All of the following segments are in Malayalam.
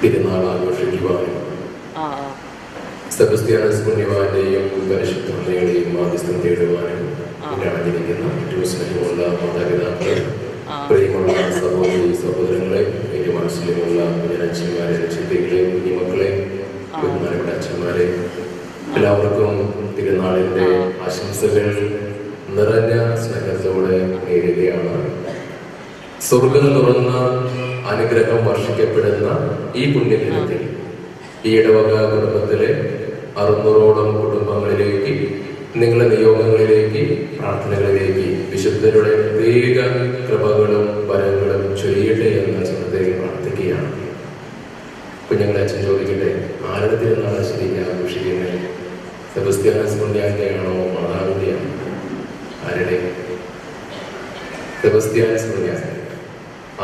തിരുനാൾ ആഘോഷിക്കുവാനും സെബസ്ത്യാനോസ് പുണ്യവാന്റെയും പരിശുദ്ധ അമ്മയുടെയും മാധ്യസ്ഥം തേടുവാനും അണിഞ്ഞിരിക്കുന്ന ഏറ്റവും സ്നേഹമുള്ള മാതാപിതാക്കളെ, പ്രിയമുള്ള സഹോദരി സഹോദരങ്ങളെ, എന്റെ മനസ്സിലുമുള്ള അച്ഛന്മാരെ, ചിന്തകളെ, കുഞ്ഞുമക്കളെ, ബഹുമാനപ്പെട്ട അച്ഛന്മാരെ, എല്ലാവർക്കും തിരുനാളിന്റെ ആശംസകൾ നിറഞ്ഞ സ്നേഹത്തോടെ നേരുകയാണ്. സ്വർഗം തുറന്ന അനുഗ്രഹം വർഷിക്കപ്പെടുന്ന ഈ പുണ്യദിനത്തിൽ ഈ ഇടവക കുടുംബത്തിലെ 600ഓളം കുടുംബങ്ങളിലേക്ക്, നിങ്ങളുടെ നിയോഗങ്ങളിലേക്ക്, പ്രാർത്ഥനകളിലേക്ക് വിശുദ്ധരുടെ പ്രത്യേക കൃപകളും വരങ്ങളും ചൊരിയട്ടെ എന്ന ചിന്തയിൽ പ്രാർത്ഥിക്കുകയാണ്. കുഞ്ഞുങ്ങളെ അച്ഛൻ ചോദിക്കട്ടെ, ആരുടെ തിരുനാൾ ശരിക്കും ആഘോഷിക്കുന്നത്? സെബസ്ത്യാനോസ് പുണ്യാന്റെയാണോ മാതാവിന്റെയാണോ? ആരുടെ? സെബസ്ത്യാനോസ് പുണ്യാൻ.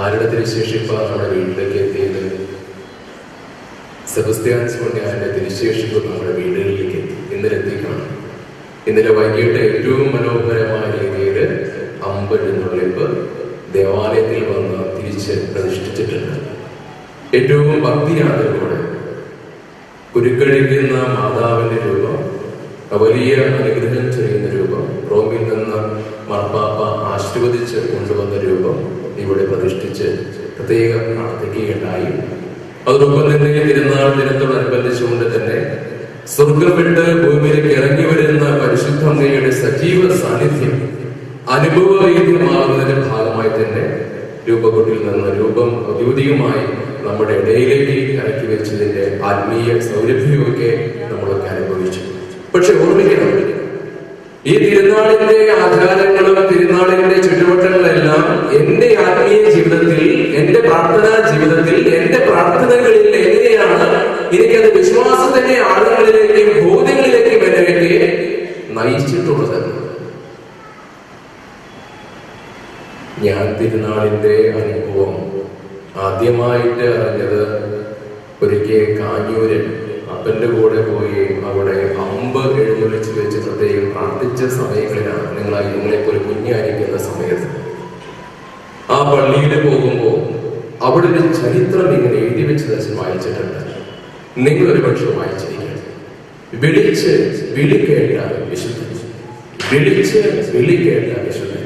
ആരുടെ തിരുശേഷിപ്പാണ് നമ്മുടെ വീട്ടിലേക്ക് എത്തിയത്? സെബസ്ത്യാനോസ് പുണ്യാന്റെ തിരുശേഷിപ്പ് നമ്മുടെ വീടുകളിലേക്ക് എത്തി. ഇന്നലെ എത്തിക്കാണ്. ഇന്നലെ വൈകിട്ട് ഏറ്റവും മനോഹരമായ രീതിയിൽ അമ്പെഴുന്നള്ളിപ്പ് ദേവാലയത്തിൽ വന്ന് തിരിച്ച് പ്രതിഷ്ഠിച്ചിട്ടുണ്ട്. ഏറ്റവും ഭക്തിയാദരവോടെ കുരുക്കഴിക്കുന്ന മാതാവിന്റെ രൂപം, വലിയ അനുഗ്രഹം ചെയ്യുന്ന രൂപം, റോമിൽ നിന്ന് മാർപ്പാപ്പ ആശീർവദിച്ച് കൊണ്ടുവന്ന രൂപം ഇവിടെ പ്രതിഷ്ഠിച്ച് പ്രത്യേകം പ്രാർത്ഥിക്കുകയുണ്ടായി. അതോടൊപ്പം തന്നെ തിരുനാൾ ദിനത്തോടനുബന്ധിച്ചുകൊണ്ട് തന്നെ സ്വർഗം വിട്ട് ഭൂമിയിലേക്ക് ഇറങ്ങി വരുന്ന പരിശുദ്ധ അമ്മയുടെ സജീവ സാന്നിധ്യം അനുഭവവേദ്യമാകുന്നതിന്റെ ഭാഗമായി തന്നെ രൂപകൊട്ടിൽ നിന്ന് രൂപം ഔദ്യോഗികമായി നമ്മുടെ ഇടയിലേക്ക് ഇറക്കി വെച്ചതിന്റെ ആത്മീയ സൗരഭ്യമൊക്കെ നമ്മളൊക്കെ അനുഭവിച്ചു. പക്ഷെ ഓർമ്മിക്കണം, ഈ തിരുനാളിന്റെ ആചാരങ്ങളും തിരുനാളിന്റെ ചുറ്റുവട്ടങ്ങളെല്ലാം എന്റെ ആത്മീയ ജീവിതത്തിൽ, എന്റെ പ്രാർത്ഥനാ ജീവിതത്തിൽ, എന്റെ പ്രാർത്ഥനകളിൽ എങ്ങനെയാണ് എനിക്കത് വിശ്വാസത്തിന്റെ ആഴങ്ങളിലേക്കും ബോധ്യങ്ങളിലേക്കും എന്നെ നയിച്ചിട്ടുള്ളത്? ഞാൻ തിരുനാളിന്റെ അനുഭവം ആദ്യമായിട്ട് അറിഞ്ഞത് ഒരിക്കൽ കാഞ്ഞൂര് അപ്പന്റെ കൂടെ പോയി അവിടെ അമ്പ് എഴുന്നള്ളിച്ച് വെച്ച് പ്രത്യേകം പ്രാർത്ഥിച്ച സമയങ്ങളിലാണ്. നിങ്ങളെപ്പോലെ കുഞ്ഞായിരിക്കുന്ന സമയത്ത് ആ പള്ളിയിൽ പോകുമ്പോൾ അവിടെ ഒരു ചരിത്രം ഇങ്ങനെ എഴുതി വെച്ച് വായിച്ചിട്ടുണ്ട്. നിങ്ങളൊരു പക്ഷെ വായിച്ചിരിക്കണം. വിളിച്ച് വിളിക്കേണ്ട വിശുദ്ധൻ, വിളിച്ച് വിളിക്കേണ്ട വിശുദ്ധൻ.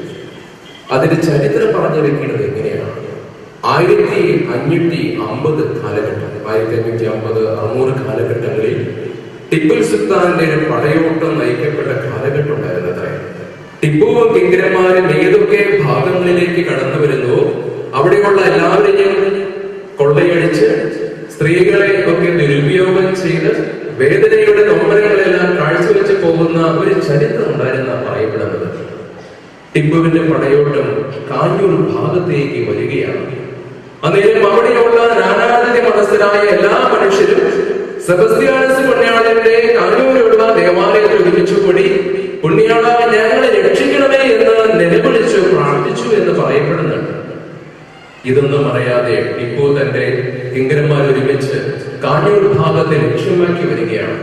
അതിന്റെ ചരിത്രം പറഞ്ഞു വെക്കുന്നത് എങ്ങനെയാണ്? 1550 കാലഘട്ടം, 1550, 600 കാലഘട്ടങ്ങളിൽ ടിപ്പു സുൽത്താന്റെ ഒരു പടയോട്ടം നയിക്കപ്പെട്ട കാലഘട്ടം ഉണ്ടായിരുന്നത്രേ. ടിപ്പുവും കിങ്കരന്മാരും ഏതൊക്കെ ഭാഗങ്ങളിലേക്ക് കടന്നു വരുന്നു, അവിടെയുള്ള എല്ലാവരെയും കൊള്ളയടിച്ച് സ്ത്രീകളെ ഒക്കെ ദുരുപയോഗം ചെയ്ത് വേദനയുടെ നൊമ്പരങ്ങളെല്ലാം കാഴ്ചവെച്ച് പോകുന്ന ഒരു ചരിത്രം ഉണ്ടായിരുന്ന പറയപ്പെടുന്നത്. ടിപ്പുവിന്റെ പടയോട്ടം കാഞ്ഞൂർ ഭാഗത്തേക്ക് വരികയാണ്. അന്നേരം അവിടെയുള്ള നാനാജാതി മതസ്ഥരായ എല്ലാ മനുഷ്യരും സെബസ്ത്യാനോസ് പുണ്യാളന്റെ കാഞ്ഞൂരിലുള്ള ദേവാലയത്തിൽ ഒരുമിച്ചുകൂടി പുണ്യാള ഞങ്ങളെ രക്ഷിക്കണമേ എന്ന് നിലവിളിച്ചു പ്രാർത്ഥിച്ചു എന്ന് പറയപ്പെടുന്നുണ്ട്. ഇതൊന്നും അറിയാതെ ടിപ്പു തന്റെ കിങ്കരന്മാർ ഒരുമിച്ച് കാഞ്ഞൂർ ഭാഗത്തെ ലക്ഷ്യമാക്കി വരികയാണ്.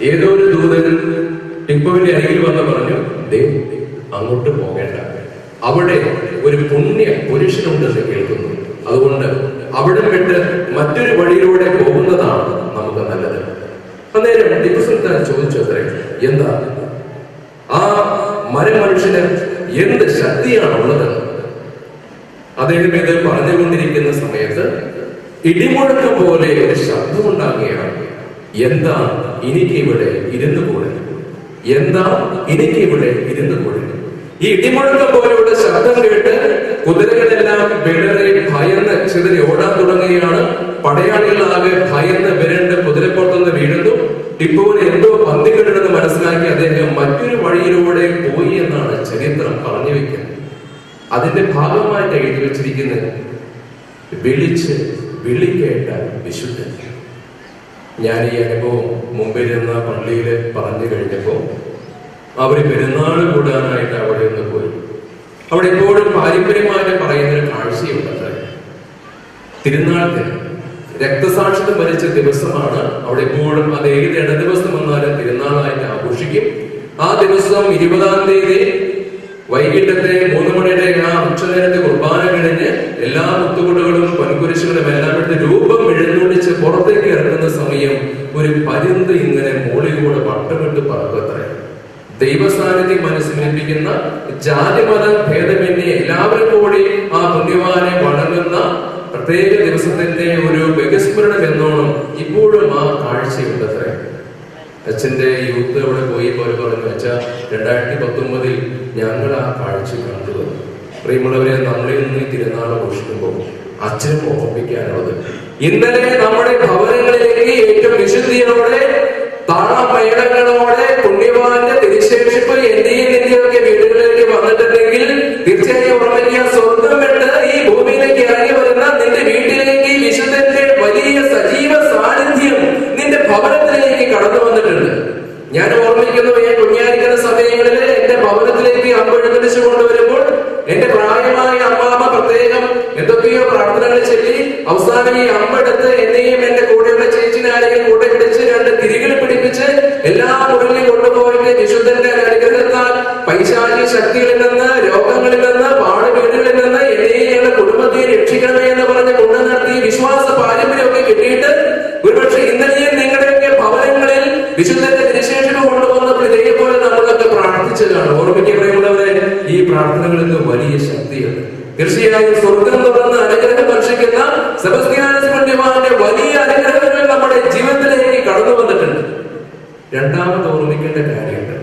ഏതോ ഒരു ദൂതൻ ടിപ്പുവിന്റെ അരികിൽ വന്ന് പറഞ്ഞു, ദേ അങ്ങോട്ട് പോകേണ്ട, അവിടെ ഒരു പുണ്യ പുരുഷനുണ്ടെന്ന് കേൾക്കുന്നു. അതുകൊണ്ട് അവിടെ വിട്ട് മറ്റൊരു വഴിയിലൂടെ പോകുന്നതാണ് നമുക്ക് നല്ലത്. അന്നേരം ടിപ്പു സുൽത്താൻ ചോദിച്ചു അത്രേ, എന്താ ആ മനുഷ്യന് എന്ത് ശക്തിയാണുള്ളത്? അദ്ദേഹം ഇത് പറഞ്ഞുകൊണ്ടിരിക്കുന്ന സമയത്ത് ഇടിമുഴക്കം പോലെ ഒരു ശബ്ദമുണ്ടാകുകയാണ്. എന്താ എനിക്ക് ഇവിടെ ഇരുന്നു കൂടെ? എന്താ എനിക്ക് ഇവിടെ ഇരുന്നു കൂടെ? ഈ ഇടിമുഴക്കം പോലെയുള്ള ശബ്ദം കേട്ട് കുതിരകളെല്ലാം വിളറി ഭയന്ന് ചിതറി ഓടാൻ തുടങ്ങുകയാണ്. പടയാളികളാകെ ഭയന്ന് വിരണ്ട് കുതിരപ്പുറത്തുനിന്ന് വീഴുന്നു. ടിപ്പുവിന് എന്തോ പന്തികേടെന്ന് മനസ്സിലാക്കി അദ്ദേഹം മറ്റൊരു വഴിയിലൂടെ പോയി എന്നാണ് ചരിത്രം പറഞ്ഞു വെക്കുന്നത്. അതിന്റെ ഭാഗമായിട്ട് എഴുതി വെച്ചിരിക്കുന്നത് വിളിച്ച് വിളിക്കേണ്ട വിശുദ്ധൻ. ഞാൻ ഈ അനുഭവം മുമ്പിലിരുന്ന പള്ളിയിൽ പറഞ്ഞു കഴിഞ്ഞപ്പോ അവര് പെരുന്നാൾ കൂടാനായിട്ട് അവിടെ ഒന്ന് പോയി. അവിടെ എപ്പോഴും പാരമ്പര്യമായിട്ട് പറയുന്നൊരു കാഴ്ചയുണ്ട്. തിരുനാളത്തിന് രക്തസാക്ഷിത്വം വരിച്ച ദിവസമാണ്. അവിടെ എപ്പോഴും അത് ഏത് ഇട ദിവസം വന്നാലും തിരുനാളായിട്ട് ആഘോഷിക്കും. ആ ദിവസം 20-ാം തീയതി വൈകിട്ടത്തെ 3 മണിയുടെ ആ ഉച്ചനേരത്തെ കുർബാന കഴിഞ്ഞ് എല്ലാ മുത്തുകുടകളും കുരിശുകളും എല്ലാം എടുത്ത് രൂപം എഴുന്നള്ളിച്ച് പുറത്തേക്ക് ഇറങ്ങുന്ന സമയം ഒരു പരുന്ത് ഇങ്ങനെ മോളിലൂടെ വട്ടമിട്ട് പറക്കത്രേ. ദൈവസാന്നിധ്യം മനസ്സിലേൽപ്പിക്കുന്ന ജാതിമത ഭേദമന്യേ എല്ലാവരും കൂടി ആ പുണ്യവാനെ വണങ്ങുന്ന പ്രത്യേക ദിവസത്തിന്റെ ഒരു ബഹുസ്മരണം എന്നോണം ഇപ്പോഴും ആ കാഴ്ചയുണ്ടത്രേ. അച്ഛന്റെ യൂത്ത് അവിടെ പോയി പോലെ പറഞ്ഞു, അച്ഛാ 2019 ഞങ്ങൾ ആ കാഴ്ച കണ്ടുവന്നു. പ്രിയമുള്ളവരെ, നമ്മളിൽ നിന്ന് തിരുനാൾ ആഘോഷിക്കുമ്പോൾ അച്ഛനും ഓർമ്മിക്കാനുള്ളത്, ഇന്നലെ നമ്മുടെ ഭവനങ്ങളിലേക്ക് ഏറ്റവും വിശുദ്ധിയോടെ താളമേളങ്ങളോടെ പുണ്യവാന്റെ തിരുശേഷിപ്പ് എന്റെയും നിന്റെയൊക്കെ വീടുകളിലേക്ക് വന്നിട്ടുണ്ടെങ്കിൽ തീർച്ചയായും ഓർമ്മിക്കുക, സ്വർഗം വിട്ട് ഈ ഭൂമിയിലേക്ക് ഇറങ്ങി വരുന്ന നിന്റെ വീട്ടിലേക്ക് വിശുദ്ധന്റെ വലിയ സജീവ സാന്നിധ്യം നിന്റെ ഭവനത്തിലേക്ക് കടന്നു വന്നിട്ടുണ്ട്. ഞാൻ ഓർമ്മിക്കുന്നു, ഞാൻ കുഞ്ഞായിരിക്കുന്ന സമയങ്ങളിൽ എന്റെ ഭവനത്തിലേക്ക് അമ്പെഴുന്നള്ളിച്ചു കൊണ്ടുവരുമ്പോൾ എന്റെ പ്രായമായ അമ്മാമ്മ പ്രത്യേകം എന്തൊക്കെയോ പ്രാർത്ഥനകൾ ചൊല്ലി അവസാനം ഈ അമ്പെടുത്ത് എന്നെയും എന്റെ കൂടെയുള്ള ചേച്ചിനെ ആരെങ്കിലും കൂടെ പിടിച്ച് 2 തിരികൾ പിടിപ്പിച്ച് എല്ലാ മുറിലും കൊണ്ടുപോയിട്ട് വിശുദ്ധന്റെ അനുഗ്രഹത്താൽ പൈശാചിക ശക്തികളിൽ നിന്ന്, രോഗങ്ങളിൽ നിന്ന്, പാടുവീടുകളിൽ നിന്ന് എന്നെയും ഞങ്ങളുടെ കുടുംബത്തെ രക്ഷിക്കണമേ എന്ന് പറഞ്ഞ് കൊണ്ടു നടത്തി വിശ്വാസ പാരമ്പര്യമൊക്കെ കിട്ടിയിട്ട് ഒരുപക്ഷെ ഇന്നലെയും നിങ്ങളുടെയൊക്കെ ഭവനങ്ങളിൽ വിശുദ്ധന്റെ തിരുശേഷിപ്പ് കൊണ്ടുവന്നപ്പോൾ ഇതേപോലെ നമ്മളൊക്കെ പ്രാർത്ഥിച്ചതാണ്. ഓർമ്മിക്കപ്പെടുന്നവരെ, ഈ പ്രാർത്ഥനകളിൽ വലിയ ശക്തിയുണ്ട്. തീർച്ചയായും സ്വർഗം തുറന്ന് അനുഗ്രഹം വർഷിക്കുന്ന സെബസ്ത്യാനോസ് പുണ്യവാന്റെ വലിയ അനുഗ്രഹങ്ങൾ നമ്മുടെ ജീവിതത്തിലേക്ക് കടന്നു വന്നിട്ടുണ്ട്. രണ്ടാമത് ഓർമ്മിക്കേണ്ട കാര്യമുണ്ട്,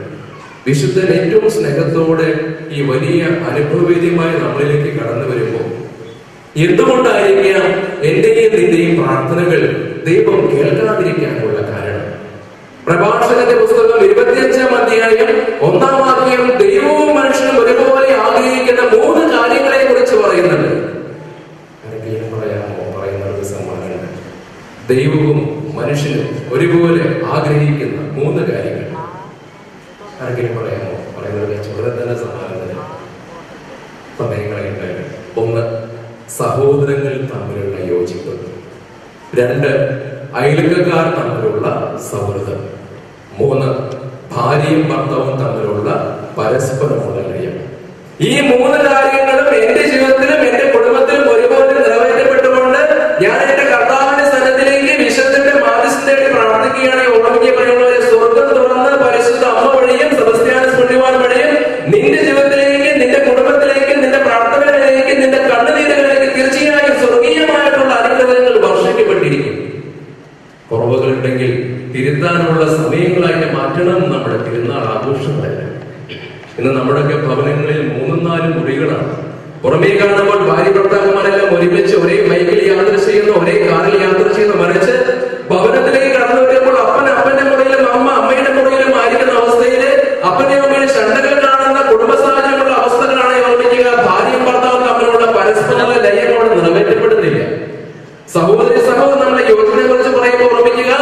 വിശുദ്ധൻ ഏറ്റവും സ്നേഹത്തോടെ ഈ വലിയ അനുഭവവേദ്യമായി നമ്മളിലേക്ക് കടന്നു വരുമ്പോൾ എന്തുകൊണ്ടായിരിക്കാം എന്റെയും നിന്റെയും പ്രാർത്ഥനകൾ ദൈവം കേൾക്കാതിരിക്കാനുള്ള കാരണം? പ്രഭാഷകന്റെ പുസ്തകം 25-ാം അധ്യായം 1-ാം വാക്യം ദൈവവും മനുഷ്യനും ഒരുപോലെ ആഗ്രഹിക്കുന്ന 3 കാര്യങ്ങളെ കുറിച്ച് പറയുന്നുണ്ട്. ആരെങ്കിലും പറയാമോ? പറയുന്നത് സമ്മാനമാണ്. ദൈവവും മനുഷ്യനും ഒരുപോലെ ആഗ്രഹിക്കുന്ന 3 കാര്യങ്ങൾ ആരെങ്കിലും പറയാമോ? പറയുന്നത് ചോദ്യം തന്നെ സമ്മാനം സമയങ്ങളുണ്ട്. 1, സഹോദരങ്ങൾ തമ്മിലുള്ള യോജിപ്പ്. 2, അയൽക്കാർ തമ്മിലുള്ള സൗഹൃദം. 3, ഭാര്യയും ഭർത്താവും തമ്മിലുള്ള പരസ്പരമുള്ള ലയം. ഈ 3 കാര്യങ്ങളും എന്റെ ജീവിതത്തിലും എന്റെ കുടുംബത്തിലും ഒരുപോലെ നിറവേറ്റപ്പെട്ടുകൊണ്ട് ഞാൻ എന്റെ കർത്താവിന്റെ സ്ഥലത്തിലേക്ക് വിശുദ്ധന്റെ മാധ്യസ്ഥം തേടി പ്രാർത്ഥിക്കുകയാണ്. ഓർമ്മിക്കപ്പെടുന്നവരെ, സ്വർഗം തുറന്ന് പരിശുദ്ധ അമ്മ വഴിയും സെബസ്ത്യാനോസ് പുണ്യവാൻ വഴിയും നിന്റെ ജീവിതത്തിലേക്ക്, നിന്റെ കുടുംബത്തിലേക്ക്, നിന്റെ പ്രാർത്ഥനകളിലേക്ക്, നിന്റെ കണ്ണുനീരുകളിലേക്ക് തീർച്ചയായും സ്വർഗീയമായിട്ടുള്ള അനുഗ്രഹങ്ങൾ വർഷിക്കപ്പെട്ടിരിക്കും. കുറവുകളുണ്ടെങ്കിൽ തിരുത്താനുള്ള സമയങ്ങളായിട്ട് മാറ്റണം നമ്മുടെ തിരുനാൾ ആഘോഷങ്ങളല്ല. ഇന്ന് നമ്മുടെയൊക്കെ ഭവനങ്ങളിൽ 3-4 മുറികളാണ്. പുറമേ കാണുമ്പോൾ ഭാര്യ ഭർത്താക്കന്മാരെല്ലാം ഒരുമിച്ച് ഒരേ ബൈക്കിൽ യാത്ര ചെയ്യുന്ന, ഒരേ കാറിൽ യാത്ര ചെയ്യുന്ന, മറിച്ച് ഭവനത്തിലേക്ക് കടന്നു വരുമ്പോൾ അപ്പൻ അപ്പന്റെ മുറിയിലും അമ്മ അമ്മയുടെ മുറിയിലും ആയിരിക്കുന്ന അവസ്ഥയില് അപ്പന്റെ അമ്മയുടെ ശണ്ടകൾ കാണുന്ന കുടുംബ സാഹചര്യമുള്ള അവസ്ഥകളാണ് ഓർമ്മിക്കുക. ഭാര്യയും ഭർത്താവും തമ്മിലുള്ള പരസ്പര ലയമോട് നിറവേറ്റപ്പെടുന്നില്ല. സഹോദരി സഹോദരൻ നമ്മളെ യോജനയെ കുറിച്ച് പറയുമ്പോൾ ഓർമ്മിക്കുക,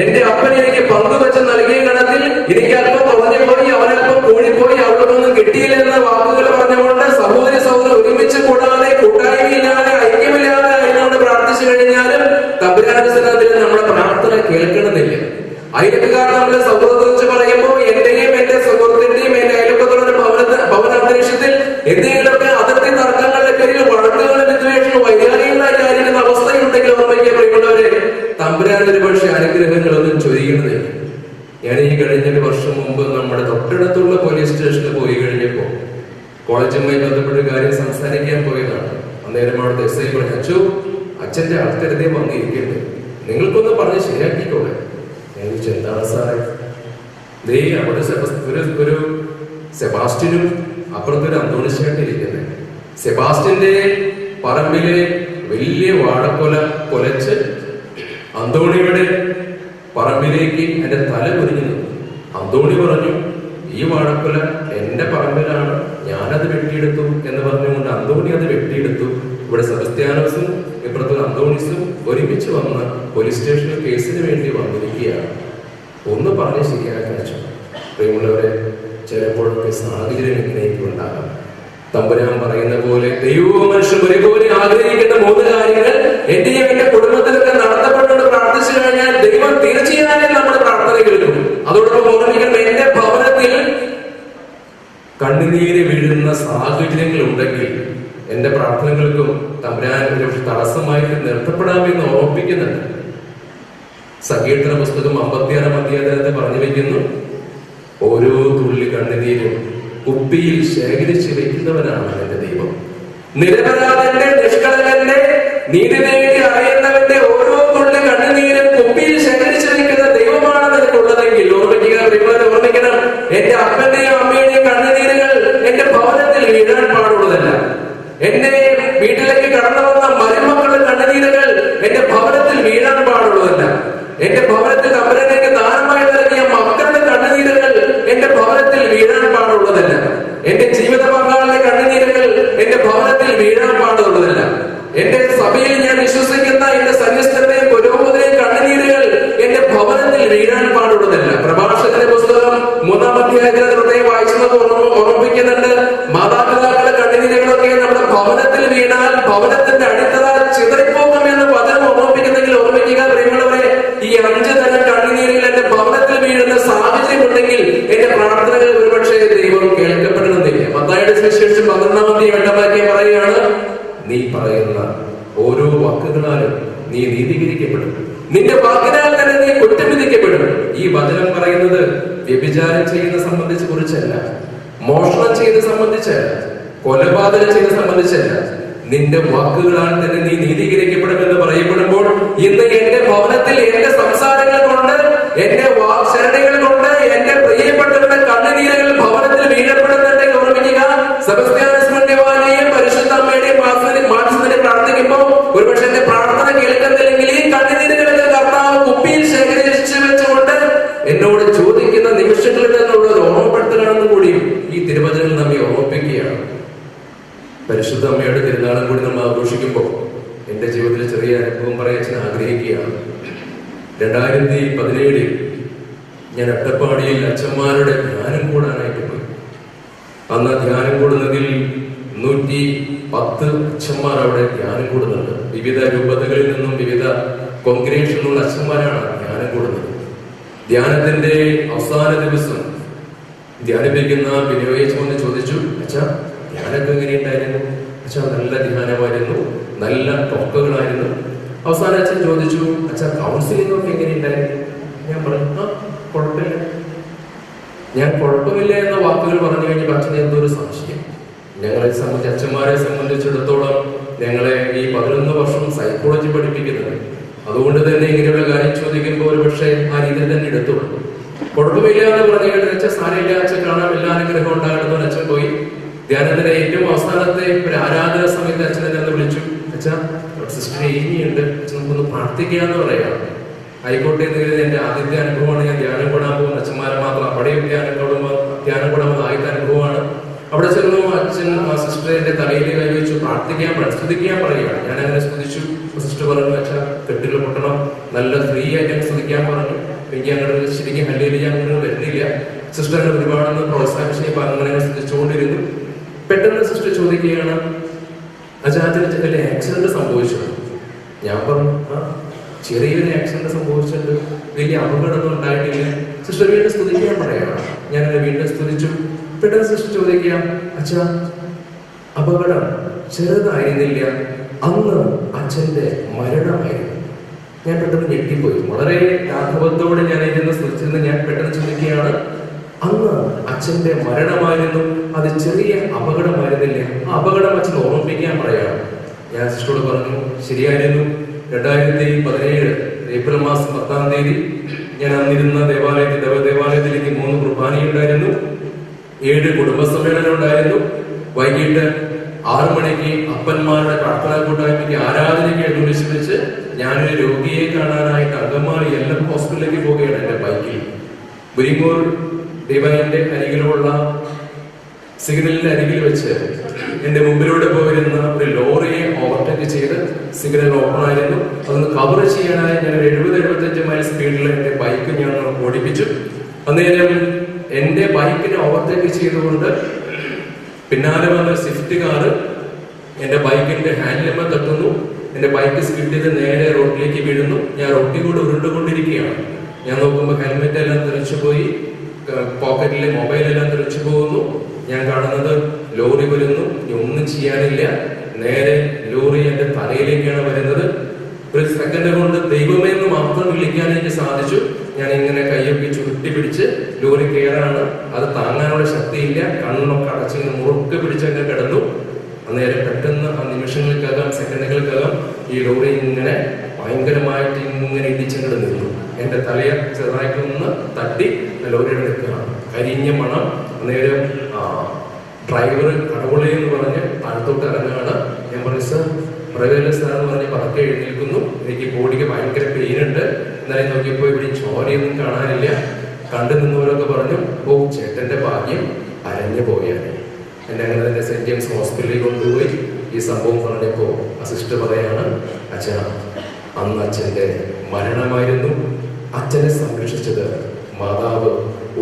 എന്റെ അപ്പൻ എനിക്ക് പങ്കുവെച്ച് നൽകിയ ഗണത്തിൽ എനിക്ക് അല്പം തുറഞ്ഞു പോയി, അവനല്പം കൂടിപ്പോയി, അവർക്കൊന്നും കിട്ടിയില്ല എന്ന വാക്കുകൾ പറഞ്ഞുകൊണ്ട് സഹോദരി സഹോദരൻ ഒരുമിച്ച് കൂടാതെ, കൂട്ടായ്മയില്ലാതെ, ഐക്യമില്ലാതെ അതിനോട് പ്രാർത്ഥിച്ചു കഴിഞ്ഞാലും തമ്പുരാന്റെ സന്നിധിയിൽ നമ്മുടെ പ്രാർത്ഥന കേൾക്കണമെന്നില്ല. അയൽക്കാർ നമ്മളെ സൗഹൃദത്തെ കുറിച്ച് പറയുമ്പോൾ എന്റെയും എന്റെ സുഹൃത്തിന്റെയും എന്റെ അയൽപ്പക്കളുടെ ഭവന അന്തരീക്ഷത്തിൽ എന്തെങ്കിലുമൊക്കെ അതിർത്തി തർക്കങ്ങളുടെ പേരിൽ വഴക്കുകളും വിദ്വേഷവും വൈകാരികളായിരിക്കുന്ന അവസ്ഥയുണ്ടെങ്കിൽ ഓർമ്മിക്കപ്പെടുന്നവരെ, തമ്പുരാൻ ഒരുപക്ഷെ അനുഗ്രഹങ്ങളൊന്നും ചൊരിയണമെന്നില്ല. ഞാൻ ഈ കഴിഞ്ഞ വർഷം മുമ്പ് നമ്മുടെ തൊട്ടടുത്തുള്ള പോലീസ് സ്റ്റേഷനിൽ പോയി കഴിഞ്ഞപ്പോ കോളേജുമായി ബന്ധപ്പെട്ട കാര്യം സംസാരിക്കാൻ പോയതാണ്. അന്നേരം അവിടുത്തെ SI പറഞ്ഞു, അച്ഛോ അച്ഛന്റെ ആൾക്കാരതേ വന്നിരിക്കട്ടെ, നിങ്ങൾക്കൊന്ന് പറഞ്ഞ് ശരിയാക്കിക്കോളെ. ഞാൻ ചോദിച്ചു, എന്താണ് സാറേ? ദേ അവിടെ ഒരു സെബാസ്റ്റ്യനും അപ്പുറത്തൊരു അന്തോണിച്ചായിട്ടിരിക്കുന്നത്. സെബാസ്റ്റ്യന്റെ പറമ്പിലെ വലിയ വാഴക്കൊല കൊലച്ച് അന്തോണിയുടെ പറമ്പിലേക്ക് എന്റെ തല കുരിഞ്ഞു നിന്നു. അന്തോണി പറഞ്ഞു, ഈ വാഴക്കൊല എന്റെ പറമ്പിലാണ്, ഞാനത് വെട്ടിയെടുത്തു എന്ന് പറഞ്ഞുകൊണ്ട് അന്തോണി അത് വെട്ടിയെടുത്തു. ഇവിടെ സെബസ്ത്യാനോസും ഇപ്പുറത്തെ അന്തോണിസും ഒരുമിച്ച് വന്ന് പോലീസ് സ്റ്റേഷനിൽ കേസിന് വേണ്ടി വന്നിരിക്കുകയാണ്. ഒന്ന് പറഞ്ഞ് ശരിയാക്കാൻ വെച്ചു. പ്രിയമുള്ളവരെ, ചിലപ്പോഴൊക്കെ സാഹചര്യം ഇങ്ങനെയൊക്കെ ഉണ്ടാകാം. തമ്പുരാൻ പറയുന്ന പോലെ ദൈവവും മനുഷ്യനും ഒരുപോലെ ആഗ്രഹിക്കുന്ന 3 കാര്യങ്ങൾ എന്റെയും എന്റെ കുടുംബത്തിലൊക്കെ നടത്തപ്പെട്ടുകൊണ്ട് പ്രാർത്ഥിച്ചു കഴിഞ്ഞാൽ ദൈവം തീർച്ചയായും നമ്മുടെ പ്രാർത്ഥന കേൾക്കും. അതോടൊപ്പം ഓർമ്മിക്കണം, എന്റെ ഭവനത്തിൽ കണ്ണുനീര് വീഴുന്ന സാഹചര്യങ്ങൾ ഉണ്ടെങ്കിൽ എന്റെ പ്രാർത്ഥനകൾക്കും തമ്പുരാൻ ഒരുപക്ഷെ തടസ്സമായിട്ട് നിർത്തപ്പെടാമെന്ന് ഓർമ്മിപ്പിക്കുന്നുണ്ട്. സങ്കീർത്തന പുസ്തകം 56-ാം അധ്യായത്തിൽ പറഞ്ഞു വെക്കുന്നു, ഓരോ തുള്ളി കണ്ണുനീരും കുപ്പിയിൽ ശേഖരിച്ച് വെക്കുന്നവനാണ് എന്റെ ദൈവം. നിരപരാധന്റെ, നിഷ്കളങ്കന്റെ, നീതി നേടി അറിയുന്നവന്റെ ഓരോ തുള്ളി കണ്ണുനീരും കുപ്പിയിൽ ശേഖരിച്ച് വെക്കുന്ന ദൈവമാണ് നിനക്കുള്ളതെങ്കിൽ ഓർമ്മിക്കണം, എന്റെ അപ്പന്റെയും അമ്മയുടെയും കണ്ണുനീരുകൾ എന്റെ ഭവനത്തിൽ വീഴാൻ പാടുള്ളതല്ല. എന്റെ വീട്ടിലേക്ക് കടന്നു വന്ന മരുമക്കളുടെ കണ്ണുനീരുകൾ എന്റെ ഭവനത്തിൽ വീഴാൻ പാടുള്ളതല്ല. എന്റെ ഭവനത്തിൽ തമ്പുരാനേക്ക് ദാനമായി നൽകിയ മക്കളുടെ കണ്ണുനീരുകൾ എന്റെ ഭവനത്തിൽ വീഴാൻ പാടുള്ളതല്ല. എന്റെ ജീവിത പങ്കാളിയുടെ കണ്ണുനീരുകൾ എന്റെ ഭവനത്തിൽ വീഴാൻ പാടുള്ളതല്ല. എന്റെ സഭയിൽ ഞാൻ വിശ്വസിക്കുന്ന എന്റെ സന്യസ്തരുടെയും പുരോഗതിയുടെയും കണ്ണുനീരുകൾ എന്റെ ഭവനത്തിൽ വീഴാൻ പാടുള്ളതല്ല. പ്രഭാഷകന്റെ പുസ്തകം 3-ാം അധ്യായത്തിൽ ഹൃദയം വായിച്ചത് ഓർമ്മിപ്പിക്കുന്നുണ്ട്, മാതാപിതാക്കളുടെ കണ്ണുനീരുകളൊക്കെ നമ്മുടെ ഭവനത്തിൽ വീണാൽ ഭവനത്തിന്റെ അടിത്തറ ചിതറിപ്പോകുമെന്ന് വചനം ഓർമ്മിപ്പിക്കുന്നെങ്കിൽ ഓർമ്മിക്കുക പ്രിയമുള്ളവരെ, ഈ 5 തരം കണ്ണുനീരുകൾ എന്റെ ഭവനത്തിൽ വീഴുന്ന സാഹചര്യം ഉണ്ടെങ്കിൽ എന്റെ പ്രാർത്ഥനകൾ ഒരുപക്ഷെ ദൈവം കേൾക്കപ്പെടുന്നില്ല. മത്തായിയുടെ സുവിശേഷം 11-ാം അധ്യായം പറയുകയാണ്, നീ പറയുന്ന ഓരോ വാക്കുകളാലും നീ നീതീകരിക്കപ്പെടും, നിന്റെ വാക്കിനാൽ തന്നെ നീ കുറ്റം വിധിക്കപ്പെടും. ഈ വചനം പറയുന്നത് വ്യഭിചാരം ചെയ്യുന്ന സംബന്ധിച്ച് കുറിച്ചല്ല, മോഷണം ചെയ്യുന്ന സംബന്ധിച്ചല്ല, കൊലപാതകം ചെയ്യുന്ന സംബന്ധിച്ചല്ല. നിന്റെ വാക്കുകളാൽ തന്നെ നീ നീതീകരിക്കപ്പെടുമെന്ന് പറയപ്പെടുമ്പോൾ ഇന്ന് എന്റെ ഭവനത്തിൽ എന്റെ സംസാരങ്ങൾ കൊണ്ട്, എന്റെ വാക്ശരണികൾ കൊണ്ട് എന്റെ പ്രിയപ്പെട്ടവരുടെ കണ്ണുനീരുകൾ ഭവനത്തിൽ വീഴപ്പെടുന്നുണ്ടെങ്കിൽ ഓർമ്മിക്കുക, സെബസ്ത്യാനോസ് പുണ്യവാനെയും പരിശുദ്ധ അമ്മയുടെയും മാനസത്തിന് പ്രാർത്ഥിക്കുമ്പോൾ ഒരുപക്ഷെ എന്റെ പ്രാർത്ഥന കേൾക്കുന്നില്ലെങ്കിൽ ഈ കണ്ണുനീരുകളൊക്കെ കർത്താവ് കുപ്പിയിൽ ശേഖരിച്ചു വെച്ചുകൊണ്ട് എന്നോട് ചോദിക്കുന്ന നിമിഷങ്ങളിൽ നിന്നുള്ളത് ഓർമ്മപ്പെടുത്തലാണെന്ന് കൂടി ഈ തിരുവചനം നമ്മെ ഓർമ്മിപ്പിക്കുകയാണ്. പരിശുദ്ധ അമ്മയുടെ തിരുനാളും കൂടി നമ്മൾ ആഘോഷിക്കുമ്പോൾ എന്റെ ജീവിതത്തിൽ ചെറിയ അനുഭവം പറയാൻ ആഗ്രഹിക്കുകയാണ്. 2017 ഞാൻ അട്ടപ്പാടിയിൽ അച്ഛന്മാരുടെ ധ്യാനം കൂടാനായിട്ട് പോയി. അന്ന് ധ്യാനം കൂടുന്നതിൽ 110 അച്ഛന്മാർ അവിടെ ധ്യാനം കൂടുന്നുണ്ട്. വിവിധ രൂപതകളിൽ നിന്നും വിവിധ കോൺഗ്രിഗേഷനിലുള്ള അച്ഛന്മാരാണ് ധ്യാനം കൂടുന്നത്. ധ്യാനത്തിന്റെ അവസാന ദിവസം ധ്യാനിപ്പിക്കുന്ന ബിനോയേച്ച് വന്ന് ചോദിച്ചു, അച്ഛാ ധ്യാനമൊക്കെ എങ്ങനെയുണ്ടായിരുന്നു? അച്ഛാ നല്ല ധ്യാനമായിരുന്നു, നല്ല ടോക്കുകളായിരുന്നു. അവസാനം അച്ഛൻ ചോദിച്ചു, അച്ഛാ കൗൺസിലിംഗ് ഒക്കെ എങ്ങനെയുണ്ടായിരുന്നു? ഞാൻ പറഞ്ഞു, കുഴപ്പമില്ല. ഞാൻ കുഴപ്പമില്ല എന്ന വാക്കുകൾ പറഞ്ഞു കഴിഞ്ഞപ്പോൾ അച്ഛന് എന്തോ ഒരു സംശയം. ഞങ്ങളെ സംബന്ധിച്ച്, അച്ഛന്മാരെ സംബന്ധിച്ചിടത്തോളം ഞങ്ങളെ ഈ 11 വർഷം സൈക്കോളജി പഠിപ്പിക്കുന്നുണ്ട്. അതുകൊണ്ട് തന്നെ ഇങ്ങനെയുള്ള കാര്യം ചോദിക്കുമ്പോൾ ഒരു പക്ഷേ ആ രീതിയിൽ തന്നെ എടുത്തോളൂ. കുഴപ്പമില്ല എന്ന് പറഞ്ഞു കഴിഞ്ഞാൽ അച്ഛൻ സാരമില്ല, അച്ഛൻ കാണാൻ എല്ലാ അനുഗ്രഹം ഉണ്ടാകണമെന്ന് അച്ഛൻ പോയി. ധ്യാനത്തിന്റെ ഏറ്റവും അവസാനത്തെ ഒരു ആരാധന സമയത്ത് അച്ഛനെ തന്നെ വിളിച്ചു, അച്ഛാ സിസ്റ്റർ ഇനിയുണ്ട്, അച്ഛൻ നമുക്കൊന്ന് പ്രാർത്ഥിക്കാന്ന് പറയാം. ആയിക്കോട്ടെ എന്ന് കരുതി എന്റെ ആദ്യത്തെ അനുഭവമാണ്. ഞാൻ ധ്യാനം കൂടാൻ പോകുന്ന അച്ഛന്മാരെ മാത്രം അവിടെയും ധ്യാനം കൂടാൻ ആദ്യത്തെ അനുഭവമാണ്. അവിടെ ചെന്നു അച്ഛൻ സിസ്റ്ററിന്റെ തലയിൽ കൈവച്ചു സ്തുതിക്കാൻ പറയുകയാണ്. ഞാൻ അങ്ങനെ സ്തുതിച്ചു. സിസ്റ്റർ പറഞ്ഞു, അച്ഛാ കെട്ടുകൾ പൊട്ടണം, നല്ല ഫ്രീ ആയിട്ട് സ്തുതിക്കാൻ പറഞ്ഞു. എനിക്ക് അങ്ങനെ ശരിക്കും ഹല്ലേലൂയ അങ്ങനെ വരുന്നില്ല. സിസ്റ്റർ അങ്ങനെ ഒരുപാടൊന്ന് പ്രോത്സാഹിപ്പിച്ച് അങ്ങനെ സ്തുതിച്ചുകൊണ്ടിരുന്നു. പെട്ടെന്ന് സിസ്റ്റർ ചോദിക്കുകയാണ്, അച്ഛാ അച്ഛന് ആക്സിഡന്റ് സംഭവിച്ചു. ഞാൻ പറഞ്ഞു, ചെറിയൊരു ആക്സിഡന്റ് സംഭവിച്ചിട്ടുണ്ട്, വലിയ അപകടമൊന്നും ഉണ്ടായിട്ടില്ല. സിസ്റ്റർ വീണ്ടും സ്തുതിക്കാൻ പറയുകയാണ്. ഞാൻ വീണ്ടും സ്തുതിച്ചു. പെട്ടെന്ന് സിസ്റ്റർ ചോദിക്കുക, അച്ഛാ അപകടം ചെറുതായിരുന്നില്ല, അന്ന് അച്ഛന്റെ മരണമായിരുന്നു. ഞാൻ പെട്ടെന്ന് ഞെട്ടിപ്പോയി. വളരെ ലാഘവത്തോടെ ഞാൻ ഇരുന്ന് സ്തുതിച്ചിരുന്ന് ഞാൻ പെട്ടെന്ന് ചോദിക്കുകയാണ്, അന്ന് അച്ഛന്റെ മരണമായിരുന്നു, അത് ചെറിയ അപകടമായിരുന്നില്ല, ആ അപകടം അച്ഛൻ ഓർമ്മിപ്പിക്കാൻ പറയാണ്. ഞാൻ സിസ്റ്ററോട് പറഞ്ഞു, ശരിയായിരുന്നു. 2017 ഏപ്രിൽ മാസം 10-ാം തീയതി ഞാൻ അന്നിരുന്ന ദേവാലയത്തിലേക്ക് 3 കുർബാനയുണ്ടായിരുന്നു, 7 കുടുംബസമ്മേളനം ഉണ്ടായിരുന്നു. വൈകിട്ട് 6 മണിക്ക് അപ്പന്മാരുടെ പ്രാർത്ഥനാ കൂട്ടായ്മയ്ക്ക് ആരാധനയ്ക്ക് എഴുന്നള്ളിച്ച് വെച്ച് ഞാനൊരു രോഗിയെ കാണാനായിട്ട് അങ്കമാലി LM ഹോസ്പിറ്റലിലേക്ക് പോവുകയാണ് എന്റെ ബൈക്കിൽ. മുരിങ്ങൂർ ഡിവൈന്റെ അരികിലുള്ള സിഗ്നലിന്റെ അരികിൽ വെച്ച് എന്റെ മുമ്പിലൂടെ പോയിരുന്ന ഒരു ലോറിയെ ഓവർടേക്ക് ചെയ്ത് സിഗ്നൽ ഓപ്പൺ ആയിരുന്നു. അതൊന്ന് കവർ ചെയ്യാനായി ഞാൻ 70-75 മൈൽ സ്പീഡിൽ എന്റെ ബൈക്ക് ഞാൻ ഓടിപ്പിച്ചു. അന്നേരം എന്റെ ബൈക്കിനെ ഓവർടേക്ക് ചെയ്തുകൊണ്ട് പിന്നാലെ വന്ന സ്വിഫ്റ്റ് കാറ് എന്റെ ബൈക്കിന്റെ ഹാൻഡിലുമേ തട്ടുന്നു. എന്റെ ബൈക്ക് സ്കിഡ് ചെയ്ത് നേരെ റോഡിലേക്ക് വീഴുന്നു. ഞാൻ റോഡിൽ കൂടെ ഉരുണ്ടുകൊണ്ടിരിക്കുകയാണ്. ഞാൻ നോക്കുമ്പോൾ ഹെൽമെറ്റ് എല്ലാം തെറിച്ചു പോയി, പോക്കറ്റിലെ മൊബൈൽ എല്ലാം തെറിച്ചു പോകുന്നു. ഞാൻ കാണുന്നത് ലോറി വരുന്നു, ഇനി ഒന്നും ചെയ്യാനില്ല, നേരെ ലോറി എന്റെ തലയിലേക്കാണ് വരുന്നത്. ഒരു സെക്കൻഡ് കൊണ്ട് ദൈവമേ എന്ന് മാത്രം വിളിക്കാൻ എനിക്ക് സാധിച്ചു. ഞാൻ ഇങ്ങനെ കൈയൊക്കെ ചുരുട്ടി പിടിച്ച് ലോറി കയറാണ്. അത് താങ്ങാനുള്ള ശക്തിയില്ല, കണ്ണൊക്കെ അടച്ചിങ്ങനെ മുറുക്കെ പിടിച്ചങ്ങ് കിടന്നു. അന്നേരം പെട്ടെന്ന് ആ നിമിഷങ്ങൾക്കകം, സെക്കൻഡുകൾക്കകം ഈ ലോറി ഇങ്ങനെ ഭയങ്കരമായിട്ട് ഇങ്ങനെ ഇടിച്ചങ്ങോട്ട് നിന്നു. എന്റെ തലയെ ചെറുതായിട്ടൊന്ന് തട്ടി ലോറിയുടെ നിൽക്കുകയാണ്. കരിഞ്ഞ മണം. അന്നേരം ഡ്രൈവർ കടവുളി എന്ന് പറഞ്ഞ് അടുത്തോട്ട് ഇറങ്ങുകയാണ്. ഞാൻ പറഞ്ഞു, സർ പ്രവേല സാർ എന്ന് പറഞ്ഞ് പതുക്കെ എഴുന്നേൽക്കുന്നു. എനിക്ക് ബോഡിക്ക് ഭയങ്കര പെയിൻ ഉണ്ട്. എന്നാലും നോക്കിയപ്പോൾ ഇവിടെ ചോരയൊന്നും കാണാനില്ല. കണ്ടു നിന്നവരൊക്കെ പറഞ്ഞു, ഓ ചേട്ടന്റെ ഭാഗ്യം അരഞ്ഞു പോയാണ്. എന്നെ അങ്ങനെ തന്നെ സെന്റ് ജെയിംസ് ഹോസ്പിറ്റലിൽ കൊണ്ടുപോയി ഈ സംഭവം പറഞ്ഞപ്പോ ആ സിസ്റ്റർ പറയാണ്, അച്ഛാ അന്ന് അച്ഛന്റെ മരണമായിരുന്നു. അച്ഛനെ സംരക്ഷിച്ചത് മാതാവ്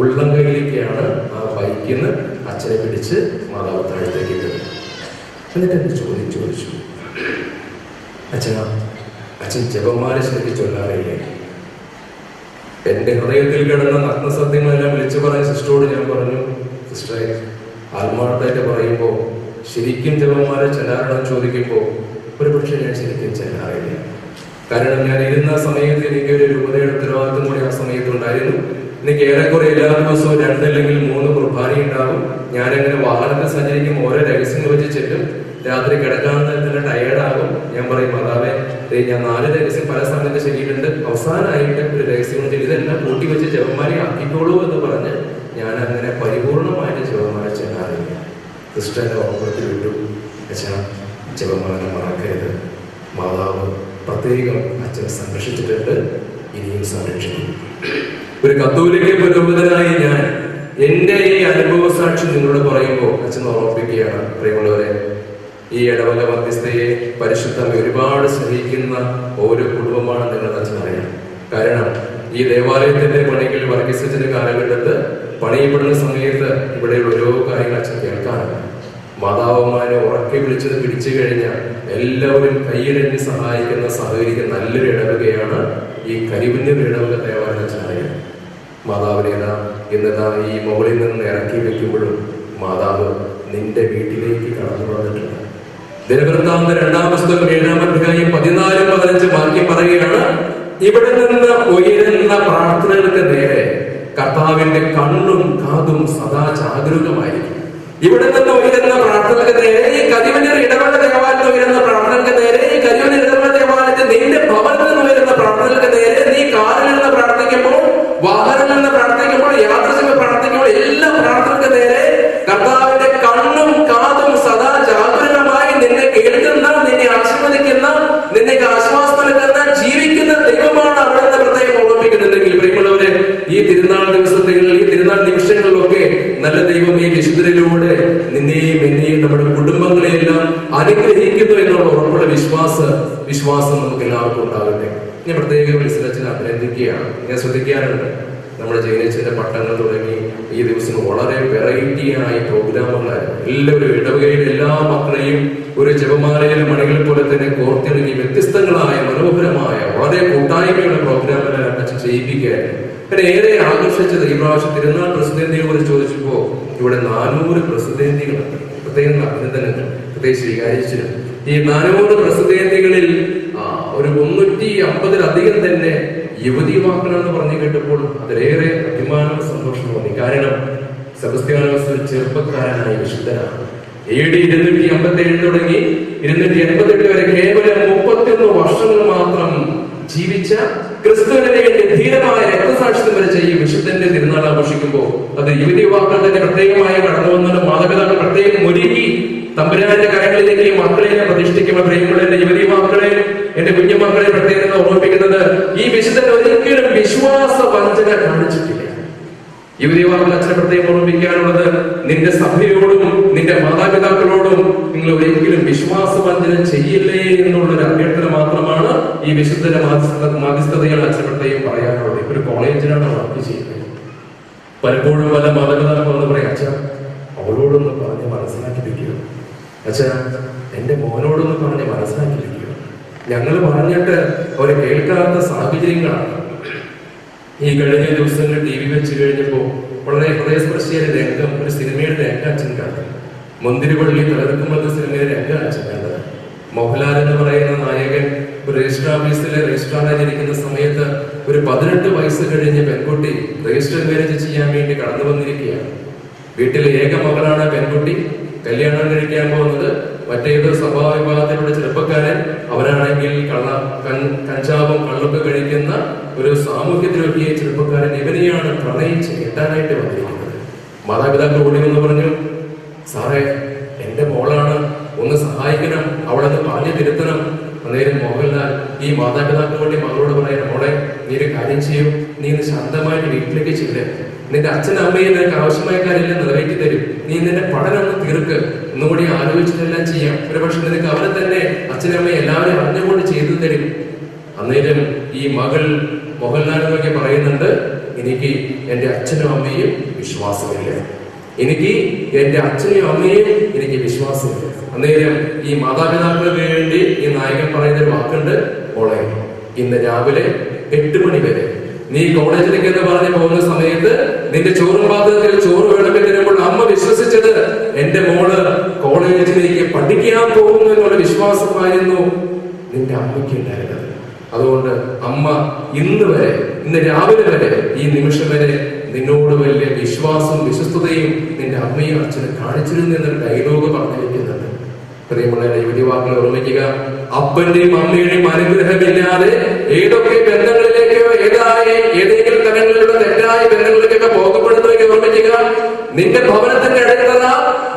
ഉള്ളംകൈയിലേക്കാണ്. ആ ബൈക്കിൽ നിന്ന് അച്ഛനെ പിടിച്ച് മാതാവ് താഴത്തേക്ക് ഇട്ടത്. എന്നിട്ട് എന്റെ ചോദിച്ചു, അച്ഛൻ ജപമാല ശരിക്കും ചൊല്ലാറില്ലേ? എന്റെ ഹൃദയത്തിൽ കിടന്ന നഗ്നസത്യങ്ങളെല്ലാം വിളിച്ചു പറഞ്ഞ സിസ്റ്ററോട് ഞാൻ പറഞ്ഞു, സിസ്റ്ററെ ആത്മാർത്ഥമായിട്ട് പറയുമ്പോ ശരിക്കും ജപമാല ചെല്ലാറണം ചോദിക്കുമ്പോ ഒരുപക്ഷെ ഞാൻ ശരിക്കും ചെല്ലാറില്ല. കാരണം ഞാൻ ഇരുന്ന സമയത്ത് എനിക്ക് ഒരു രൂപതയുടെ ഉത്തരവാദിത്വം കൂടി ആ സമയത്ത് ഉണ്ടായിരുന്നു. എനിക്ക് ഏറെക്കുറെ എല്ലാ ദിവസവും 2 അല്ലെങ്കിൽ 3 കുർബാന ഉണ്ടാകും. ഞാനങ്ങനെ വാഹനത്തിൽ സഞ്ചരിക്കുമ്പോൾ ഓരോ രഹസ്യങ്ങൾ വെച്ച് ചെല്ലും. രാത്രി കിടക്കാൻ തന്നെ ടയേർഡാകും. ഞാൻ പറയും, മാതാവേ ഞാൻ 4 രഹസ്യം പല സമയത്ത് ശരിയിട്ടുണ്ട്, അവസാനമായിട്ട് ഒരു രഹസ്യം ചെല്ലി ഇതെല്ലാം കൂട്ടി വെച്ച് ജപമാല ആക്കിക്കോളൂ എന്ന് പറഞ്ഞ് ഞാൻ അങ്ങനെ പരിപൂർണമായിട്ട് ജപമാല ചെല്ലാറില്ല. ക്രിസ്ത്യന്റെ ഓർമ്മത്തിൽ വിട്ടു, അച്ഛാ ജപമാല മറക്കരുത്. മാതാവ് പ്രത്യേകം അച്ഛനെ സംരക്ഷിച്ചിട്ടുണ്ട്, ഇനിയും സംരക്ഷിക്കും. ഒരു കത്തോലിക്ക പുരോഹിതനായി ഞാൻ എന്റെ ഈ അനുഭവ സാക്ഷി നിങ്ങളോട് പറയുമ്പോൾ അച്ഛൻ ഓർമ്മിപ്പിക്കുകയാണ്. പ്രിയമുള്ളവരെ, ഈ ഇടവക മധ്യസ്ഥയെ പരിശുദ്ധമായി ഒരുപാട് സ്നേഹിക്കുന്ന ഓരോ കുടുംബമാണ് നിങ്ങളുടെ അച്ഛൻ അറിയാം. കാരണം ഈ ദേവാലയത്തിന്റെ പണികൾ വർഗീസിന്റെ കാലഘട്ടത്ത് പണിയപ്പെടുന്ന സമയത്ത് ഇവിടെയുള്ള ഓരോ കാര്യങ്ങൾ അച്ഛൻ കേൾക്കാറുണ്ട്. മാതാവന്മാരെ ഉറക്കെ വിളിച്ചത് പിടിച്ചു കഴിഞ്ഞാൽ എല്ലാവരും കൈയിടഞ്ഞ് സഹായിക്കുന്ന, സഹകരിക്കുന്ന നല്ലൊരു ഇടവകയാണ് ഈ കരിമഞ്ഞൂർ ഇടവക ദേവാലയം അച്ഛൻ അറിയാം. മാതാവിനേതാ ഇന്നതാ ഈ മുകളിൽ നിന്ന് ഇറക്കി വെക്കുമ്പോഴും മാതാവ് നിന്റെ വീട്ടിലേക്ക് കടന്നു വന്നിട്ടുണ്ട്. ദിനവൃത്താന്ത 2-ാം പുസ്തകം 7-ാം അധ്യായം 14-15 വാക്യം പറയുകയാണ്, ഇവിടെ നിന്ന് ഉയരുന്ന പ്രാർത്ഥനകൾക്ക് നേരെ കർത്താവിന്റെ കണ്ണും കാതും സദാ ജാഗരൂകമായിരിക്കും. ഇവിടെ നിന്ന് ഉയരുന്ന പ്രാർത്ഥനകൾക്ക് നേരെ, ഈ കരിമഞ്ഞൂർ ഇടവക ദേവാലയത്തിൽ ഉയരുന്ന പ്രാർത്ഥനകൾക്ക് നേരെ, ഈ കരിമഞ്ഞൂർ ഇടവക ദേവാലയത്തിൽ നിന്റെ ഭവനത്തിൽ നിന്ന് ഉയരുന്ന പ്രാർത്ഥനകൾക്ക് നേരെ, നീ കാറിൽ നിന്ന് പ്രാർത്ഥിക്കുമ്പോൾ, വാഹനത്തിൽ നിന്ന് പ്രാർത്ഥിക്കുമ്പോൾ, യാത്ര ചെയ്യുമ്പോൾ പ്രാർത്ഥിക്കുമ്പോൾ, എല്ലാ പ്രാർത്ഥനകൾക്ക് നേരെ കർത്താവിന്റെ കണ്ണും കാതും സദാ ജാഗരൂകമായി നിന്നെ കേൾക്കുന്ന, നിന്നെ ആശീർവദിക്കുന്ന, നിന്നെ ആശ്വാസം നൽകുന്ന, ജീവിക്കുന്ന ദൈവമാണ് അവിടെ നിന്ന് പ്രത്യേകം ഓർമ്മിപ്പിക്കുന്നുണ്ടെങ്കിൽ പ്രിയമുള്ളവരെ, ഈ തിരുനാൾ ദിവസങ്ങളിൽ, ഈ തിരുനാൾ നിമിഷങ്ങളിലൊക്കെ നല്ല ദൈവം ഈ വിശുദ്ധരിലൂടെ നിന്നെയും എന്നെയും നമ്മുടെ കുടുംബങ്ങളെയെല്ലാം അനുഗ്രഹിക്കുന്നു എന്നുള്ള ഉറപ്പുള്ള വിശ്വാസം നമുക്ക് എല്ലാവർക്കും ഉണ്ടാകട്ടെ. ഞാൻ പ്രത്യേക വിളിച്ചച്ഛനെ അഭിനന്ദിക്കുകയാണ്. ഞാൻ ശ്രദ്ധിക്കാറുണ്ട്, നമ്മുടെ ജയനച്ഛന്റെ പട്ടങ്ങൾ തുടങ്ങി ഈ ദിവസം വളരെ വെറൈറ്റി ആയ പ്രോഗ്രാമുകളായിരുന്നു. എല്ലാവരും ഇടവകയിലെ എല്ലാ മക്കളെയും ഒരു ജപമാലയിലെ മണികളെ പോലെ തന്നെ കോർത്തിണങ്ങി വ്യത്യസ്തങ്ങളായ മനോഹരമായ വളരെ കൂട്ടായ്മയുള്ള പ്രോഗ്രാമുകളെല്ലാം അച്ഛൻ ചെയ്യിപ്പിക്കുകയായിരുന്നു. പിന്നെ ഏറെ ആകർഷിച്ചത് ഈ പ്രാവശ്യം തിരുനാൾ പ്രസിദ്ധീനെ കുറിച്ച് ചോദിച്ചപ്പോ ഇവിടെ 400 പ്രസിദ്ധീകളുണ്ട്. പ്രത്യേകം അഭിനന്ദനങ്ങൾ പ്രത്യേകം സ്വീകരിച്ചു. ഈ 400 പ്രസിദ്ധീകളിൽ ഒരു 350-ലധികം തന്നെ യുവതി യുവാക്കളെന്ന് പറഞ്ഞു കേട്ടപ്പോൾ അതിലേറെ അഭിമാനവും സന്തോഷം തോന്നി. കാരണം സെബസ്ത്യാനോസ് ഒരു ചെറുപ്പക്കാരനായ വിശുദ്ധനാണ്. AD 257 തുടങ്ങി 288 വരെ കേവലം 31 വർഷങ്ങൾ മാത്രം ജീവിച്ച ക്രിസ്തുവിനെ വേണ്ടി ധീരമായ രക്തസാക്ഷിത്വം വരെ ചെയ്യും വിശുദ്ധന്റെ തിരുനാൾ ആഘോഷിക്കുമ്പോൾ അത് യുവതി യുവാക്കൾ തന്നെ പ്രത്യേകമായി കടന്നു വന്നത്, മാതാപിതാക്കൾ പ്രത്യേകം ഒരുക്കി തമ്പുരാന്റെ കരങ്ങളിലേക്ക് ഈ മക്കളെ പ്രതിഷ്ഠിക്കുമ്പോൾ പ്രിയമുള്ള എന്റെ യുവതി മക്കളെ, എന്റെ കുഞ്ഞുമക്കളെ പ്രത്യേകം ഓർമ്മിപ്പിക്കുന്നത്, ഈ വിശുദ്ധൻ ഒരിക്കലും വിശ്വാസ വഞ്ചന കാണിച്ചിട്ടില്ല. യുവതി യുവാക്കൾ അച്ഛനെ പ്രത്യേകം ഓർമ്മിപ്പിക്കാനുള്ളത്, നിന്റെ സഭയോടും നിന്റെ മാതാപിതാക്കളോടും നിങ്ങൾ ഒരിക്കലും വിശ്വാസ വഞ്ചന ചെയ്യില്ലേ എന്നുള്ളൊരു അഭ്യർത്ഥന മാത്രമാണ് ഈ വിശുദ്ധന്റെ മാധ്യസ്ഥതകൾ അച്ഛൻ പ്രത്യേകം പറയാനുള്ളത്. ഒരു കോളേജിലാണ് വർക്ക് ചെയ്യുന്നത്. പലപ്പോഴും പല മാതാപിതാക്കളെന്ന് പറയും, അച്ഛ അവളോടൊന്ന് പറഞ്ഞ് മനസ്സിലാക്കിയിരിക്കുക, അച്ഛ എന്റെ മോനോടൊന്ന് പറഞ്ഞ് മനസ്സിലാക്കിയിരിക്കുക. ഞങ്ങൾ പറഞ്ഞിട്ട് അവരെ കേൾക്കാത്ത സാഹചര്യങ്ങളാണ്. ഈ കഴിഞ്ഞ ദിവസങ്ങളിൽ TV വെച്ച് കഴിഞ്ഞപ്പോൾ വളരെ ഹൃദയസ്പർശിയായ രംഗം, ഒരു സിനിമയുടെ രംഗം അച്ഛൻ കണ്ടു. മുന്തിരിവള്ളി തലർക്കുമ്പോഴത്തെ സിനിമയിലെ രംഗാണ് കണ്ടത്. മോഹൻലാൽ എന്ന് പറയുന്ന നായകൻ ഒരു രജിസ്റ്റർ ഓഫീസിലെ രജിസ്ട്രാറായിരിക്കുന്ന സമയത്ത് ഒരു 18 വയസ്സ് കഴിഞ്ഞ പെൺകുട്ടി രജിസ്റ്റർ മാരേജ് ചെയ്യാൻ വേണ്ടി കടന്നു വന്നിരിക്കുകയാണ്. വീട്ടിലെ ഏക മകളാണ് പെൺകുട്ടി. കല്യാണം കഴിക്കാൻ പോകുന്നത് മറ്റേതൊരു സ്വഭാവ വിഭാഗത്തിലുള്ള ചെറുപ്പക്കാരൻ. അവനാണെങ്കിൽ കഞ്ചാവും കള്ളൊക്കെ കഴിക്കുന്ന ഒരു സാമൂഹ്യദ്രോഹിയ ചെറുപ്പക്കാരൻ. ഇവനെയാണ് പ്രണയിച്ച് കെട്ടാനായിട്ട് വന്നിരിക്കുന്നത്. മാതാപിതാക്കൾ ഓടി എന്ന് പറഞ്ഞു, സാറേ എന്റെ മോളാണ്, ഒന്ന് സഹായിക്കണം, അവളൊന്ന് ബാല്യം തിരുത്തണം. അന്നേരം മോഹൻലാൽ ഈ മാതാപിതാക്കളുടെ മകളോട് പറയാൻ, മോളെ നീ ഒരു കാര്യം ചെയ്യൂ, നീ ഇന്ന് ശാന്തമായിട്ട് വീട്ടിലേക്ക് ചെല്ല്, നിന്റെ അച്ഛനും അമ്മയും നിനക്ക് ആവശ്യമായ കാര്യമെല്ലാം നിറവേറ്റി തരും, നീ നിന്റെ പഠനം ഒന്ന് തീർക്ക്, ഒന്നുകൂടി ആലോചിച്ചിട്ടെല്ലാം ചെയ്യാം, ഒരു പക്ഷെ നിനക്ക് അവരെ തന്നെ അച്ഛനും അമ്മയും എല്ലാവരും അറിഞ്ഞുകൊണ്ട് ചെയ്തു തരും. അന്നേരം ഈ മകൾ മോഹൻലാലിനൊക്കെ പറയുന്നുണ്ട്, എനിക്ക് എന്റെ അച്ഛനും അമ്മയും വിശ്വാസമില്ല, എനിക്ക് എന്റെ അച്ഛനെയും അമ്മയും എനിക്ക് വിശ്വാസമില്ല. അന്നേരം ഈ മാതാപിതാക്കൾക്ക് വേണ്ടി ഈ നായകൻ പറയുന്ന ഒരു വാക്കുണ്ട്, മോളെ ഇന്ന് രാവിലെ 8 മണി വരെ നീ കോളേജിലേക്ക് എന്ന് പറഞ്ഞ് പോകുന്ന സമയത്ത് നിന്റെ ചോറും പാത്രത്തിൽ ചോറ് വിളമ്പി തരുമ്പോൾ അമ്മ വിശ്വസിച്ചത് എന്റെ മോള് കോളേജിലേക്ക് പഠിക്കാൻ പോകുന്നു എന്നുള്ള വിശ്വാസമായിരുന്നു നിന്റെ അമ്മയ്ക്ക് ഉണ്ടായിരുന്നത്. അതുകൊണ്ട് അമ്മ ഇന്ന് രാവിലെ വരെ ഈ നിമിഷം വരെ നിന്നോട് വലിയ വിശ്വാസവും വിശ്വസ്തതയും നിന്റെ അമ്മയും അച്ഛനും കാണിച്ചിരുന്നു എന്നൊരു ഡയലോഗ് പറഞ്ഞു വെക്കുന്നുണ്ട്. പ്രിയമുള്ള യുവതിവാക്കളെ ഓർമ്മിക്കുക, അപ്പന്റെയും അമ്മയുടെയും അനുഗ്രഹമില്ലാതെ ഏതൊക്കെ ബന്ധങ്ങളിലേക്കോ ഏതെങ്കിലും തരങ്ങളിലുള്ള തെറ്റായ ബന്ധങ്ങളിലേക്കൊക്കെ പോകപ്പെടുന്നുവെങ്കിൽ ഓർമ്മിക്കുക, നിന്റെ ഭവനത്തിന്റെ അടുത്തത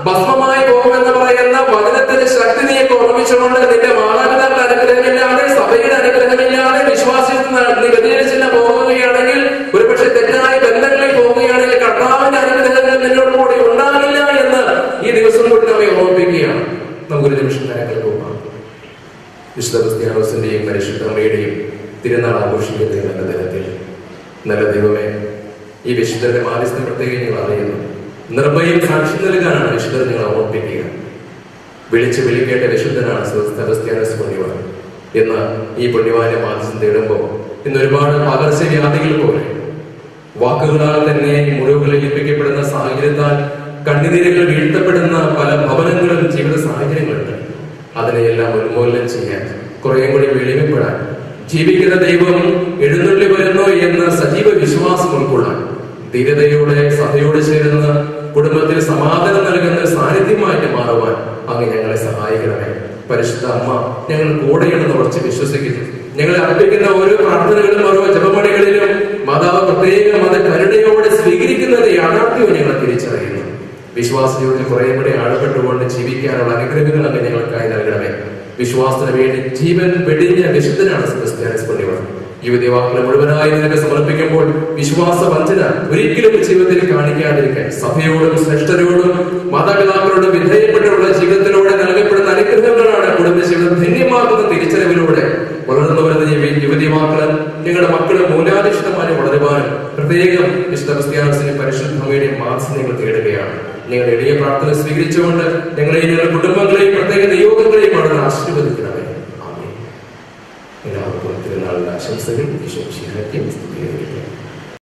ഭസ്മമായി പോകുമെന്ന് പറയുന്ന വചനത്തിന്റെ ശക്തി നീയൊക്കെ ഓർമ്മിച്ചുകൊണ്ട് നിന്റെ മാതാപിതാക്കളുടെ അനുഗ്രഹമില്ലാതെ സഭയുടെ അനുഗ്രഹമില്ലാതെ വിശ്വാസത്തിൽ നീ വ്യതിചലിച്ചില്ല പോവുകയാണെങ്കിൽ, ഒരുപക്ഷെ തെറ്റായ ബന്ധങ്ങളിൽ പോവുകയാണെങ്കിൽ കർത്താവിന്റെ അനുഗ്രഹങ്ങൾ നിന്നോട് കൂടി ഉണ്ടാകില്ല എന്ന് ഈ ദിവസം കൂടി നമ്മെ ഓർമ്മിപ്പിക്കുകയാണ്. നമുക്കൊരു നിമിഷം കാര്യങ്ങൾ പോകാം. വിശുദ്ധ ക്രിസ്ത്യാനോസിന്റെയും പരിശുദ്ധ അമ്മയുടെയും തിരുനാൾ ആഘോഷിക്കുന്ന നല്ല ദിനത്തിൽ നല്ല ദൈവമേ, ഈ വിശുദ്ധരുടെ മാധ്യസ്ഥം പ്രത്യേകം നിങ്ങൾ അറിയുന്നു. നിർഭയം സാക്ഷി നൽകാനാണ് വിശുദ്ധർ നിങ്ങൾ ഓർമ്മിപ്പിക്കുക. വിളിക്കേണ്ട വിശുദ്ധനാണ് സെബസ്ത്യാനോസ് പുണ്യവാൻ എന്ന് ഈ പുണ്യവാന്റെ മാധ്യസ്ഥം തേടുമ്പോൾ ഇന്ന് ഒരുപാട് പകർച്ചവ്യാധികൾ പോലെ വാക്കുകളാൽ തന്നെ മുറിവുകളിൽ ലഭിക്കപ്പെടുന്ന സാഹചര്യത്താൽ കണ്ണുനീരുകൾ വീഴ്ത്തപ്പെടുന്ന പല ഭവനങ്ങളും ജീവിത സാഹചര്യങ്ങളുണ്ട്. അതിനെയെല്ലാം ഉന്മൂലനം ചെയ്യാൻ, കുറേ കൂടി വെളിമപ്പെടാൻ, ജീവിക്കുന്ന ദൈവം എഴുന്നള്ളി വരുന്നു എന്ന സജീവ വിശ്വാസം ഉൾക്കൊള്ളാൻ, ധീരതയോടെ സഭയോട് ചേരുന്ന കുടുംബത്തിൽ സമാധാനം നൽകുന്ന സാന്നിധ്യമായിട്ട് മാറുവാൻ അങ്ങ് ഞങ്ങളെ സഹായിക്കണമേ. പരിശുദ്ധ അമ്മ ഞങ്ങൾ കൂടെയുണ്ടെന്ന് ഉറച്ച് വിശ്വസിക്കുന്നു. ഞങ്ങളെ അർപ്പിക്കുന്ന ഓരോ പ്രാർത്ഥനകളും ഓരോ ജപമണികളിലും മാതാവ് പ്രത്യേകം അത് കരുണയോടെ സ്വീകരിക്കുന്നത് യാഥാർത്ഥ്യവും ഞങ്ങൾ തിരിച്ചറിയുന്നു. വിശ്വാസജീവിതത്തിൽ കുറെ കൂടെ ആഴപ്പെട്ടുകൊണ്ട് ജീവിക്കാനുള്ള അനുഗ്രഹങ്ങൾ അങ്ങ് ഞങ്ങൾക്കായി നൽകണമേ. വിശ്വാസത്തിന് വേണ്ടി ജീവൻ വെടിഞ്ഞ വിശുദ്ധനാണ് സെബസ്ത്യാനോസ് പുണ്യവാൻ. യുവതിവാക്കളെ മുഴുവനായി നിനക്ക് സമർപ്പിക്കുമ്പോൾ വിശ്വാസ വഞ്ചന ഒരിക്കലും ജീവിതത്തിൽ കാണിക്കാതിരിക്കാൻ സഭയോടും ശ്രേഷ്ഠരോടും മാതാപിതാക്കളോടും വിധേയപ്പെട്ടുള്ള ജീവിതത്തിലൂടെ നൽകപ്പെടുന്ന അനുഗ്രഹങ്ങളാണ് കുടുംബജീവിതം ധന്യമാക്കുന്ന തിരിച്ചറിവിലൂടെ വളർന്നു വരുന്ന യുവതിവാക്കളെ ഞങ്ങളുടെ മക്കളെ മൂലാധിഷ്ഠിതമായി വളരുവാനും പ്രത്യേകം വിശുദ്ധ ക്രിസ്ത്യാനോസിന്റെ പരിശുദ്ധമയുടെയും മാധ്യസ്ഥങ്ങൾ തേടുകയാണ്. ഞങ്ങളുടെ എളിയ പ്രാർത്ഥന സ്വീകരിച്ചുകൊണ്ട് ഞങ്ങളെയും ഞങ്ങളുടെ കുടുംബങ്ങളെയും പ്രത്യേക നിയോഗങ്ങളെയും വളരെ ആശീർവദിക്കണമേ. ആമേൻ. എല്ലാവർക്കും തിരുനാളിന്റെ ആശംസകൾ. ഈശോ മിശിഹായ്ക്ക് സ്തുതി.